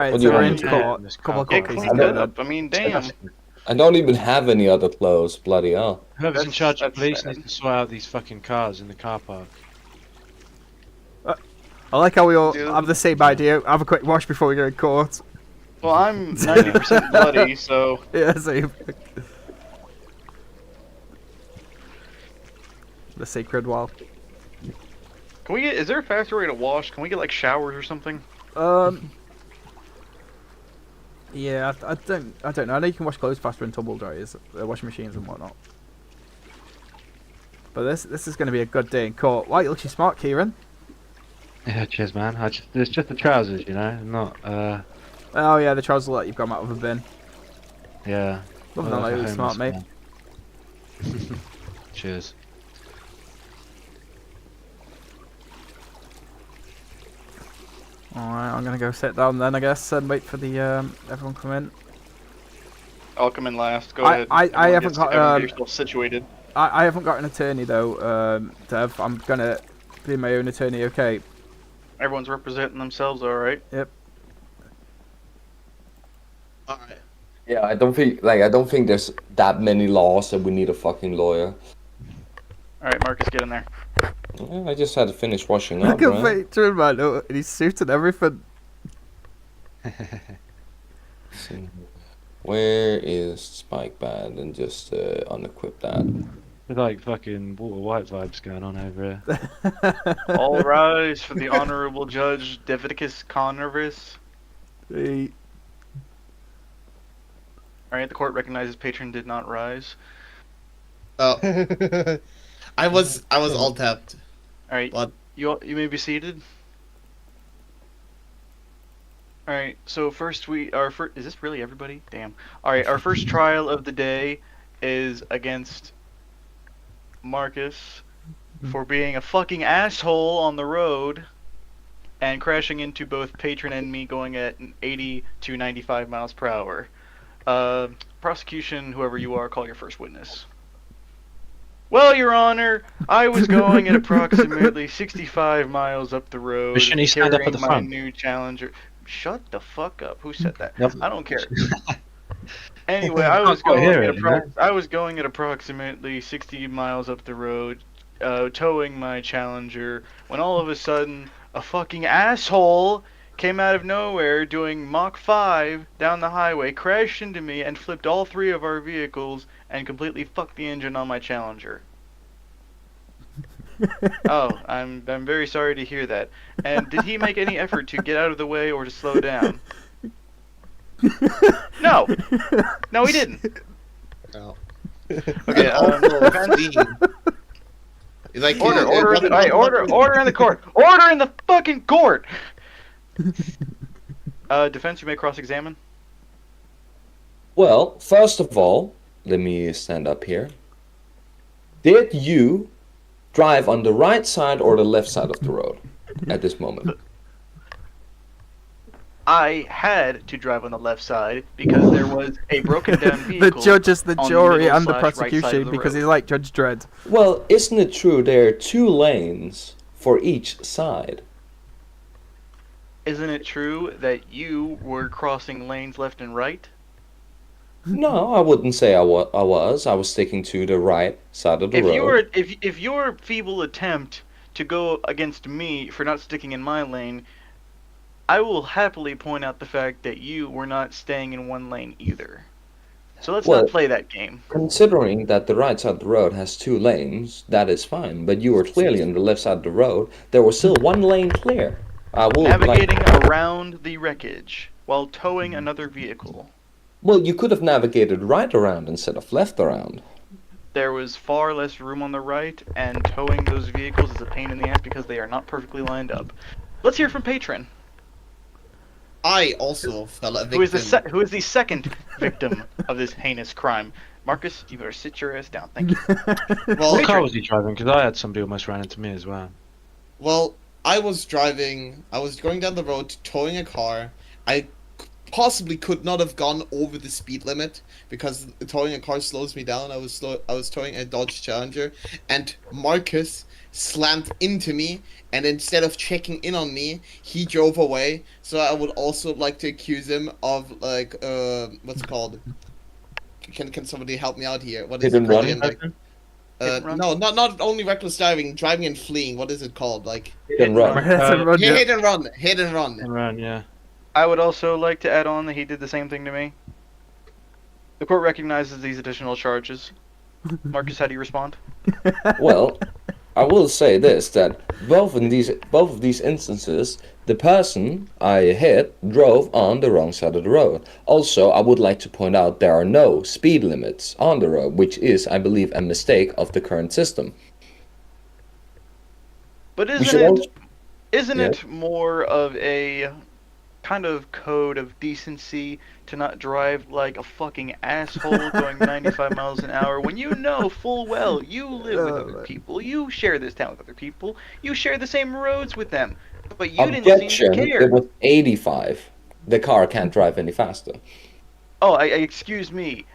Right, What do so you we're want in me to court. do? Couple of Get cookies. cleaned up. I mean, damn. I don't even have any other clothes, bloody hell. Whoever's in That's- charge of that's police sad. needs to sort out these fucking cars in the car park. I like how we all Dude. have the same idea. Have a quick wash before we go in court. Well, I'm 90% bloody, so Yeah, same. The sacred wall. can we get? Is there a faster way to wash? Can we get like showers or something? Yeah, I don't know. I know you can wash clothes faster in tumble dryers, washing machines and whatnot. But this is going to be a good day in court. Wow, you look smart, Kieran. Yeah, cheers, man. It's just the trousers, you know, not Oh yeah, the trousers that you've got out of a bin. yeah. Love Well, that, like a like, smart, mate. homeless man. Cheers. Alright, I'm going to go sit down then, I guess, and wait for the everyone come in. I'll come in last. Go I- ahead. I Everyone haven't gets- got, everyone get yourself situated. I haven't got an attorney though, Dev. I'm going to be my own attorney, okay? Everyone's representing themselves, all right. Alright. Yeah, I don't think there's that many laws that we need a fucking lawyer. All right, Marcus, get in there. Yeah, I just had to finish washing up, Look at right? Patron, man, look, in his suit and everything. See. Where is Spike Bad and just unequip that? There's like fucking Walter White vibes going on over here. All rise for the Honorable Judge Deviticus Conovis. Hey. All right, the court recognizes patron did not rise. Oh. I was all tapped. All right, What? you may be seated. All right, so first is this really everybody? Damn. All right, our first trial of the day is against Marcus for being a fucking asshole on the road and crashing into both patron and me going at 80 to 95 miles per hour. Prosecution, whoever you are, call your first witness. Well, Your Honor, I was going at approximately 65 miles up the road, But shouldn't he stand up at carrying the my front? new Challenger. Shut the fuck up. Who said that? Nope. I don't care. Anyway, I can't was quite going hear at it, you know? I was going at approximately 60 miles up the road, towing my Challenger, when all of a sudden a fucking asshole came out of nowhere doing Mach 5 down the highway, crashed into me, and flipped all three of our vehicles and completely fucked the engine on my Challenger. Oh, I'm very sorry to hear that. And did he make any effort to get out of the way or to slow down? No. No, he didn't. No. Okay, Like order, all right, order in the court. Order in the fucking court. Defense, you may cross-examine. Well, first of all, let me stand up here. Did you drive on the right side or the left side of the road at this moment? I had to drive on the left side because there was a broken down The vehicle. judge is the on the jury middle and the slash right side prosecution of the because road. he's like Judge Dredd. Well, isn't it true there are two lanes for each side? Isn't it true that you were crossing lanes left and right? No, I wouldn't say I was. I was sticking to the right side of the road. If your feeble attempt to go against me for not sticking in my lane, I will happily point out the fact that you were not staying in one lane either. So let's Well- not play that game. Considering that the right side of the road has two lanes, that is fine. But you were clearly on the left side of the road. There was still one lane clear. I will Navigating around the wreckage while towing another vehicle. Well, you could have navigated right around instead of left around. There was far less room on the right, and towing those vehicles is a pain in the ass because they are not perfectly lined up. Let's hear from Patron, I also fell a victim. who is the second victim of this heinous crime. Marcus, you better sit your ass down. Thank you. Well, What car was he driving? Because I had somebody almost ran into me as well. well, I was driving. I was going down the road, towing a car. I possibly could not have gone over the speed limit because towing a car slows me down. I was towing a Dodge Challenger, and Marcus slammed into me, and instead of checking in on me, he drove away. So I would also like to accuse him of like what's it called? Can somebody help me out here? What is Hit it and called run? again? Like, Hit and run? no, not only reckless driving, driving and fleeing. What is it called? Like Hit and run. That's a run, yeah. hit and run, hit and run. And run, yeah. I would also like to add on that he did the same thing to me. The court recognizes these additional charges. Marcus, how do you respond? Well, I will say this: that both of these instances, the person I hit drove on the wrong side of the road. Also, I would like to point out there are no speed limits on the road, which is, I believe, a mistake of the current system. But We should also, isn't Yeah. it more of a kind of code of decency to not drive like a fucking asshole going 95 miles an hour when you know full well you live with other people, you share this town with other people, you share the same roads with them, but you didn't seem objection, to care. it was 85. The car can't drive any faster. Oh, excuse me,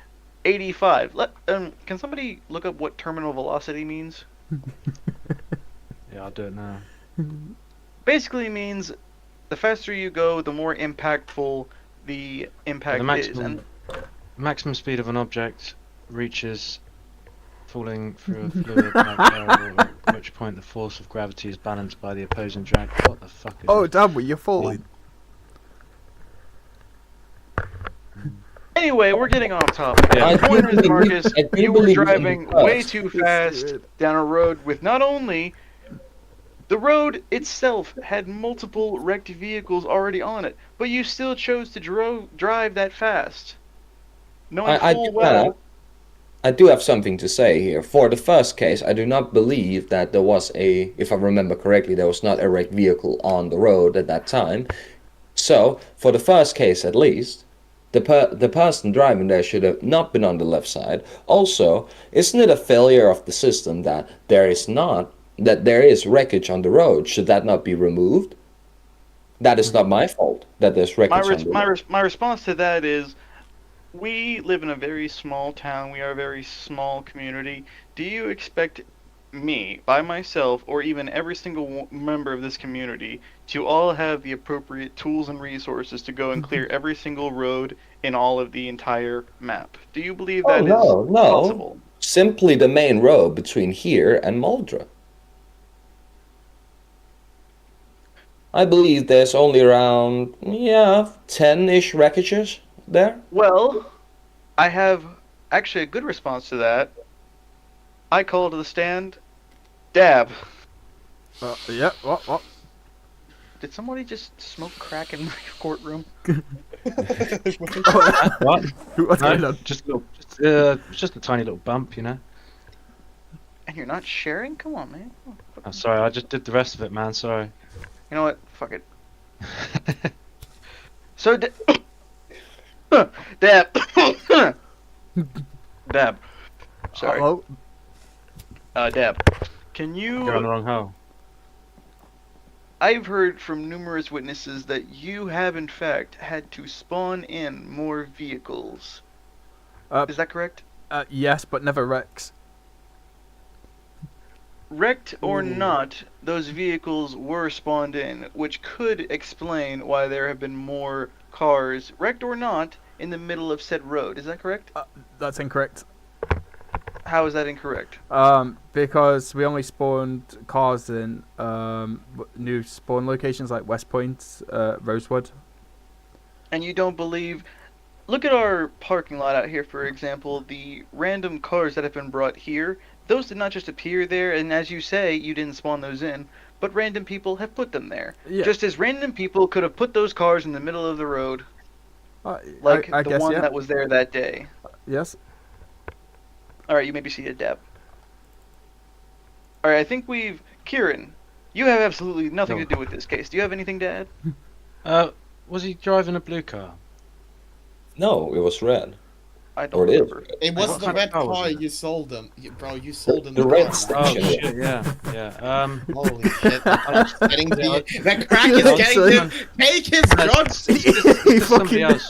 85. Can somebody look up what terminal velocity means? Yeah, I'll do it now. Basically means the faster you go, the more impactful the impact The is. maximum, maximum speed of an object reaches falling through a fluid like air, at which point the force of gravity is balanced by the opposing drag. What the fuck is Oh, this? damn, you're falling. Anyway, we're getting off topic. Yeah. The point I is, do Marcus, believe- I do you were believe in driving the way first. too fast down a road with not only the road itself had multiple wrecked vehicles already on it, but you still chose to drive that fast, knowing I full do well. have- I do have something to say here. For the first case, I do not believe that there was if I remember correctly, there was not a wrecked vehicle on the road at that time. So, for the first case at least, the person driving there should have not been on the left side. Also, isn't it a failure of the system that there is wreckage on the road? Should that not be removed? That is not my fault that there's wreckage on the road. My response to that is, we live in a very small town. We are a very small community. Do you expect me, by myself, or even every single member of this community, to all have the appropriate tools and resources to go and clear every single road in all of the entire map? Do you believe that is no. possible? Simply the main road between here and Moldra. I believe there's only around 10-ish wreckages there. Well, I have actually a good response to that. I call to the stand, Dab. Yeah, what? Did somebody just smoke crack in my courtroom? What? What's going No, on? just a tiny little bump, you know. And you're not sharing? Come on, man. I'm sorry, I just did the rest of it, man. Sorry. You know what? Fuck it. So, Dab. Dab. Sorry. Oh, Dab. Can you... You're on the wrong hole. I've heard from numerous witnesses that you have, in fact, had to spawn in more vehicles. Is that correct? yes, but never Rex. Wrecked or not, those vehicles were spawned in, which could explain why there have been more cars, wrecked or not, in the middle of said road. Is that correct? That's incorrect. How is that incorrect? Because we only spawned cars in new spawn locations like West Point, Rosewood. And you don't believe... Look at our parking lot out here, for example. The random cars that have been brought here, those did not just appear there, and as you say, you didn't spawn those in, but random people have put them there. Yeah. Just as random people could have put those cars in the middle of the road, like I the guess, one yeah. that was there that day. Yes. Alright, you may be seated, Deb. Alright, I think we've... Kieran, you have absolutely nothing No. to do with this case. Do you have anything to add? Was he driving a blue car? No, it was red. I don't Or it is. remember. It was What the kind of red car was car it? you sold them. Bro, you sold them the red car. stick. Oh Action. shit, yeah. Holy shit. That's getting Yeah, the crack is Yeah, getting so- him. Take his drugs. He Just somebody fucking- else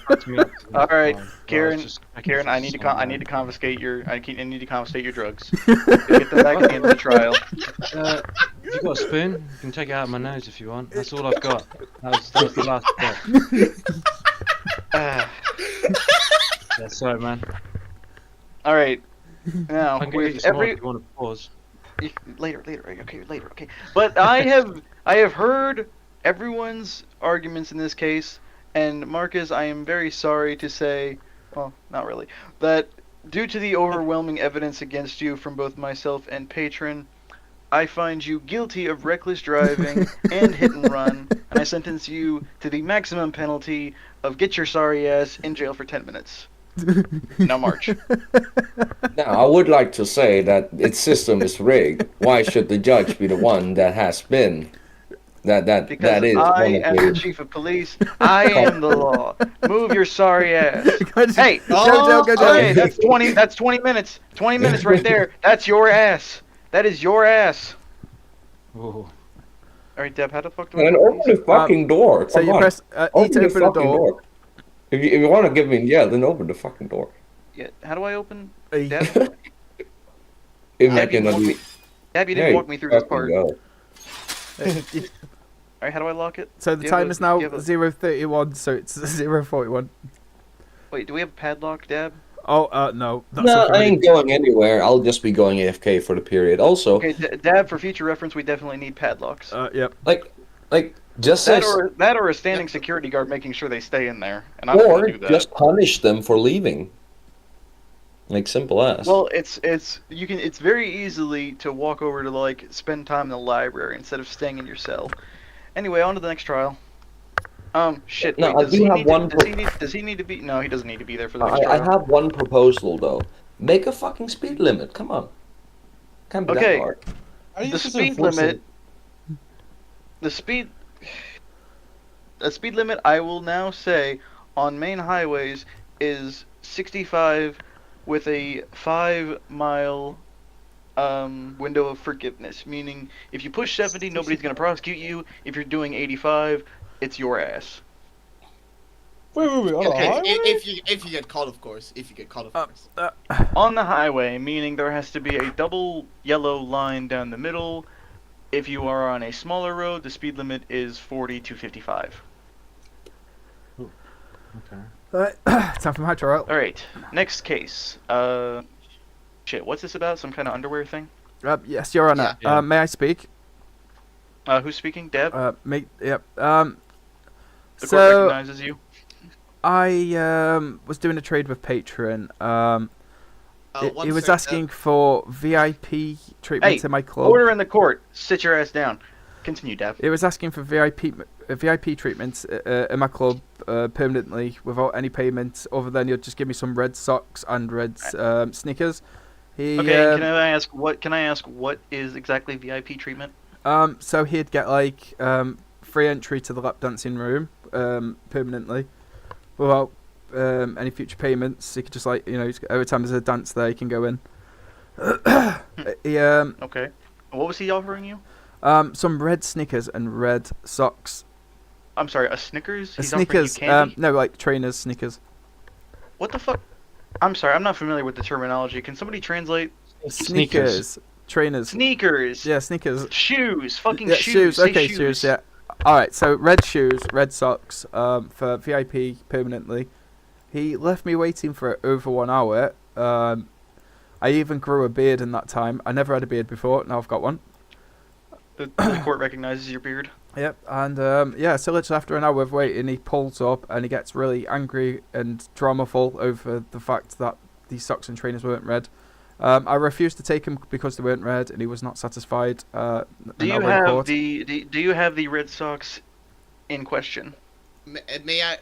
fucked me up. All right, Well, I was Kieran, just checking Kieran, for I need to some, I need to confiscate your I need to confiscate your drugs. You'll get them back at the end of the trial. If you've got a spoon, you can take it out of my nose if you want. That's all I've got. That was the last step. Ah, Yeah, sorry, man. all right. Now, I can get you with some more every if you want to pause. later, okay. But I have heard everyone's arguments in this case, and Marcus, I am very sorry to say, well, not really, that due to the overwhelming evidence against you from both myself and Patron, I find you guilty of reckless driving and hit and run, and I sentence you to the maximum penalty of get your sorry ass in jail for 10 minutes. Now march. Now, I would like to say that its system is rigged. Why should the judge be the one that has been? That Because is I one am of the the. chief of police. I am the law. Move your sorry ass. Hey, Go, okay, that's 20. That's 20 minutes. 20 minutes right there. That's your ass. That is your ass. Ooh. All right, Deb. How the fuck do I? And do open these? the fucking door. So Come you on. press E Open to the open the fucking door. door. If you want to get me in jail, then open the fucking door. Yeah, how do I open? E. Deb, If Deb, you didn't walk me. Deb, you didn't walk me through this part. All right, how do I lock it? So the Do you have time a- is now do you have a- 0:31, so it's 0:41. Wait, do we have a padlock, Deb? Oh, no. That's No, something I ain't going anywhere. I'll just be going AFK for the period. Also, Okay, Deb. For future reference, we definitely need padlocks. Yep. like, just That as, or a standing security guard making sure they stay in there, and I'm or gonna do that. just punish them for leaving. Like, simple as. Well, it's very easily to walk over to like spend time in the library instead of staying in your cell. Anyway, on to the next trial. Shit. No, Wait, I does do he have need one to, does he need to be? No, he doesn't need to be there for the next I trial. have one proposal though. Make a fucking speed limit. Come on. Can't be Okay. that hard. How are you The supposed to speed enforce limit. it? The speed limit I will now say on main highways is 65 with a 5-mile window of forgiveness, meaning if you push 70, nobody's going to prosecute you. If you're doing 85, it's your ass. Wait, on a Okay, highway? If you get caught, of course. If you get caught, of Uh, course. On the highway, meaning there has to be a double yellow line down the middle. If you are on a smaller road, the speed limit is 40 to 55. Okay. Time for my trial. Alright, next case. Shit, what's this about? Some kind of underwear thing? Yes, Your Honor. Yeah. May I speak? Who's speaking? Deb? Yep. The court So recognizes you. I was doing a trade with Patron. One He was sec, asking for VIP treatment Hey, in my club. Order in the court. Sit your ass down. Continue, Deb. It was asking for VIP treatment in my club permanently without any payment other than he'll just give me some red socks and red sneakers. He Okay, can I ask what is exactly VIP treatment? so he'd get like free entry to the lap dancing room permanently without any future payments. He could just like every time there's a dance there he can go in. He Okay. What was he offering you? some red sneakers and red socks. I'm sorry, a Snickers? He's Sneakers, offering you candy? no, like trainers sneakers. What the fuck? I'm sorry, I'm not familiar with the terminology. Can somebody translate? Sneakers, trainers. Sneakers. Yeah, sneakers. Shoes. Fucking Yeah, shoes. shoes. Say Okay, shoes. Yeah. All right. So red shoes, red socks. For VIP permanently. He left me waiting for over 1 hour. I even grew a beard in that time. I never had a beard before. Now I've got one. The court recognizes your beard. Yep. And yeah. So literally after an hour of waiting, he pulls up and he gets really angry and dramaful over the fact that these socks and trainers weren't red. I refused to take them because they weren't red, and he was not satisfied. Do and you I went have court. do you have the Red Sox in question? May I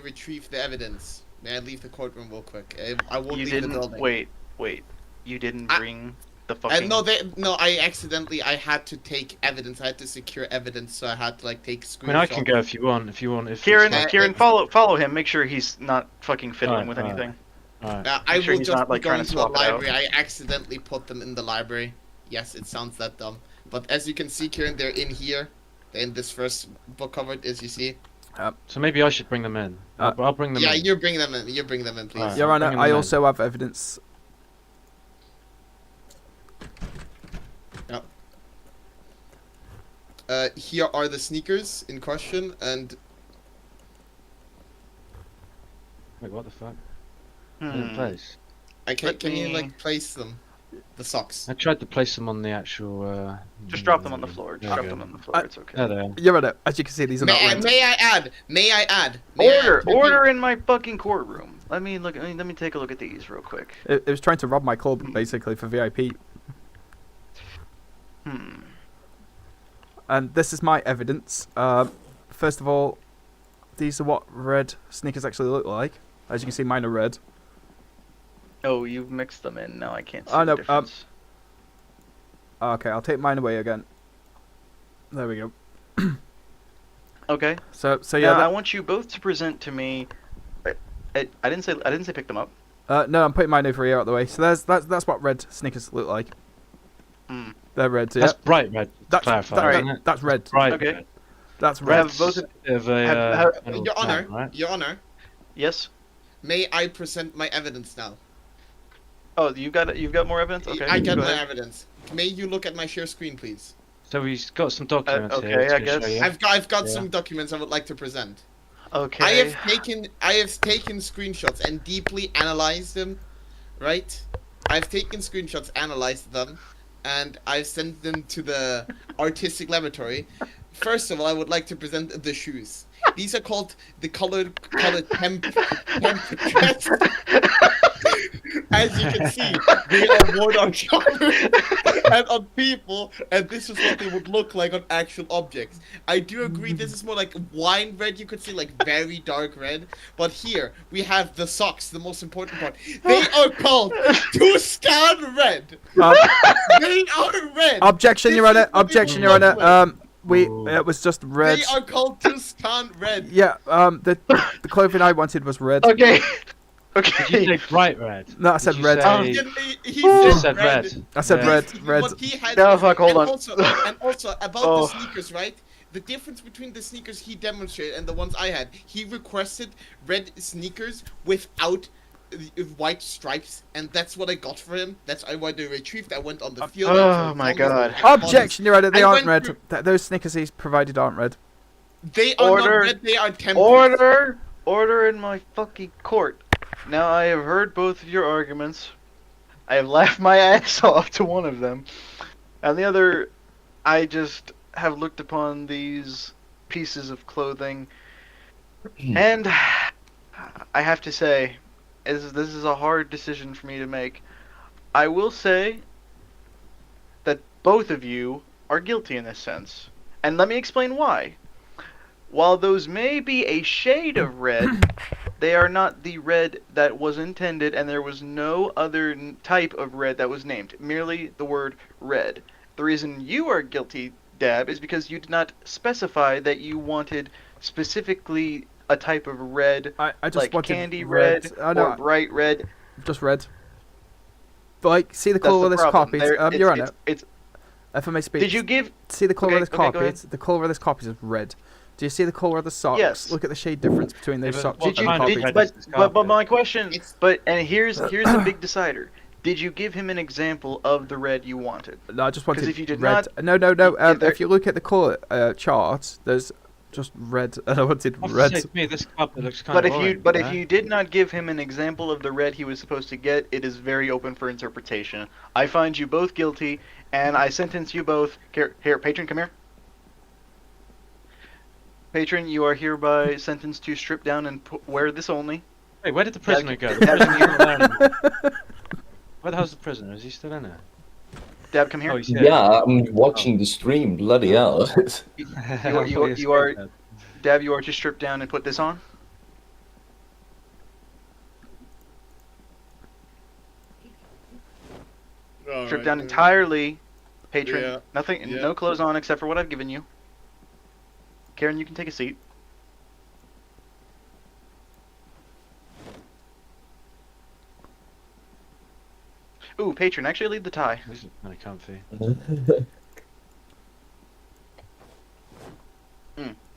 retrieve the evidence? May I leave the courtroom real quick? I won't You leave the didn't building. wait. You didn't I- bring the fucking. No, I had to take evidence. I had to secure evidence, so I had to like take screenshots. I mean, I can go if you want. If it's Kieran, like- Kieran, follow him. Make sure he's not fucking fiddling Alright, with alright. anything. Alright. I Make sure will he's just not, be like, trying going to to the swap it out. library. I accidentally put them in the library. Yes, it sounds that dumb. But as you can see, Kieran, they're in here. They're in this first book cover, as you see. So maybe I should bring them in. I'll bring them Yeah, in. you bring them in. You bring them in, please. Alright. Your Honor, bringing I them in. also have evidence. Here are the sneakers in question, and Wait, what the fuck? Hmm. In place. can you me- like place them? The socks. I tried to place them on the actual. Just drop them on the floor. Just there drop we them go. on the floor. It's okay. There they are. Your Honor, as you can see, these are not red. May I add? May I add? Order in my fucking courtroom. Let me look. Let me take a look at these real quick. It was trying to rob my club, basically, for VIP. Hmm. And this is my evidence. First of all, these are what red sneakers actually look like. As you can see, mine are red. Oh, you've mixed them in. Now I can't see Oh, no, the difference. Okay, I'll take mine away again. There we go. Okay. So Yeah, yeah. I want you both to present to me. I didn't say pick them up. No, I'm putting mine over here out of the way. So that's what red sneakers look like. Hmm. They're red. Yeah. That's bright red. To That's clarify, that- isn't it? that's red. Bright Okay. red. That's Red. red. Have both of- Bit of a, have- an old Your Honor, tan, right? Your Honor, Yes. may I present my evidence now? Oh, you've got more evidence. Okay. I got go my ahead. evidence. May you look at my share screen, please? So we've got some documents okay, here. I to guess. show you. I've got Yeah. some documents I would like to present. Okay. I have taken screenshots and deeply analyzed them, right? I've taken screenshots, analyzed them, and I've sent them to the artistic laboratory. First of all, I would like to present the shoes. These are called the colored temp. As you can see, they are worn on children and on people, and this is what they would look like on actual objects. I do agree this is more like wine red, you could see like very dark red, but here we have the socks, the most important part. They are called Tuscan red. Um, They are red. Objection, This Your is Honor. what they Objection, would Your look Honor. like. It was just red. They are called Tuscan red. Yeah. The clothing I wanted was red. Okay. Did you Okay. say bright red? No, I said Did you red. say- He You said said red. I said Yeah. red. What he had, No, fuck, hold and on. Also about Oh. the sneakers, right? The difference between the sneakers he demonstrated and the ones I had, he requested red sneakers without white stripes, and that's what I got for him. That's why I retrieved. I went on the field. Oh my God. Objection, Your Honor. They I aren't went red. through- Those sneakers he's provided aren't red. They are Order. not red. They are tempered. Order in my fucking court. Now I have heard both of your arguments. I have laughed my ass off to one of them, and the other, I just have looked upon these pieces of clothing, and I have to say, this is a hard decision for me to make. I will say that both of you are guilty in this sense, and let me explain why. While those may be a shade of red, they are not the red that was intended, and there was no other type of red that was named. Merely the word red. The reason you are guilty, Dab, is because you did not specify that you wanted specifically a type of red, I just like wanted candy red, I or know, bright red. just red. But like, see the That's colour the of this problem. copy. There- Your Honor, it's, if I may speak. did you give? See the colour Okay, of this okay, go copy? ahead. The colour of this copy is red. Do you see the colour of the socks? Yes. Look at the shade difference between those but socks what and Did the you? kind of copy. Did, red but, is this but carpet? my question. It's- But and here's the big decider. Did you give him an example of the red you wanted? No, I just wanted if you did red. not- No. Yeah, there- If you look at the colour chart, there's just red, and I wanted I have to red. say, to me, this carpet looks kind But of if orange, if you did not give him an example of the red he was supposed to get, it is very open for interpretation. I find you both guilty, and I sentence you both. Here, patron, come here. Patron, you are hereby sentenced to strip down and wear this only. Wait, where did the prisoner go? Dab, The prisoner's not there anymore. Where the hell's the prisoner? Is he still in there? Dab, come here. Oh, he's here. Yeah, I'm watching the stream. Bloody hell. you are- Dab, you are to strip down and put this on. Alright. stripped Alright, down entirely. Patron, Yeah. nothing, Yeah. no clothes on except for what I've given you. Karen, you can take a seat. Ooh, patron, actually leave the tie. This is kind of comfy.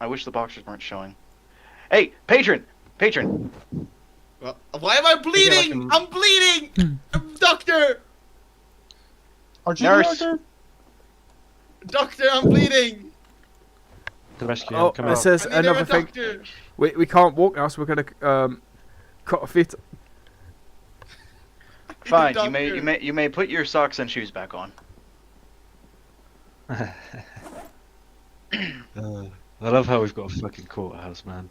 I wish the boxers weren't showing. Hey, patron! Patron! Well, why am I bleeding? I'm bleeding! Doctor! Aren't you Nurse. the doctor? Doctor, I'm bleeding! The rescue Oh, come it out. says I need another a thing. doctor! We can't walk now, so we're gonna cut a fit. Fine, Doctor. you may put your socks and shoes back on. I love how we've got a fucking courthouse, man.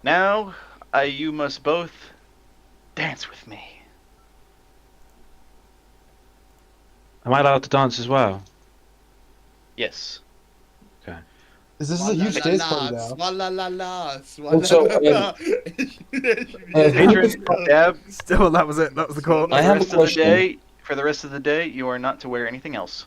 Now, you must both dance with me. Am I allowed to dance as well? Yes. Is this a huge dance party now? Also, Patron, Dab, Still, that was it. That was the call. I have a for the rest of the question. day, for the rest of the day, you are not to wear anything else.